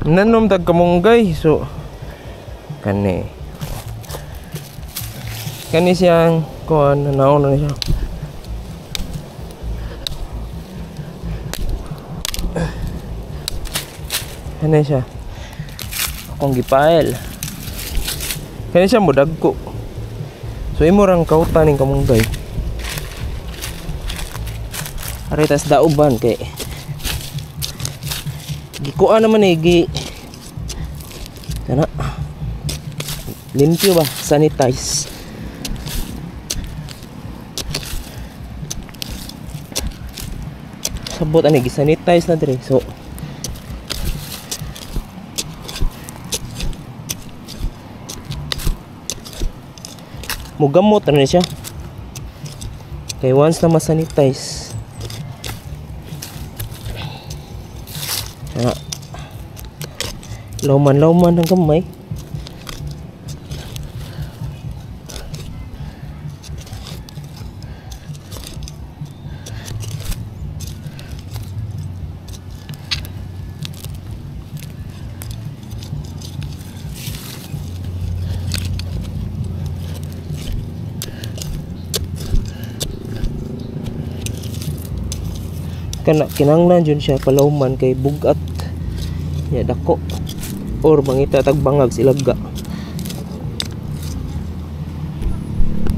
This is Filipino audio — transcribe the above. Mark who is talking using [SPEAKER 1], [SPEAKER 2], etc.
[SPEAKER 1] nanom tag kamunggay. So kani siyang kuan naon na siya. Kani siya akong gipael. Kani siya modagko. So imo rang kautan ning kamunggay. Aritas dauban kay gikuan naman kana limpyo ba, sanitize. Sabot ani gi-sanitize na dire. So mugamot na siya kay once na ma-sanitize lauman ng gamay. Kana kinanglan jud siya palauman kay bugat ya dako or mangita tag bangag silaga.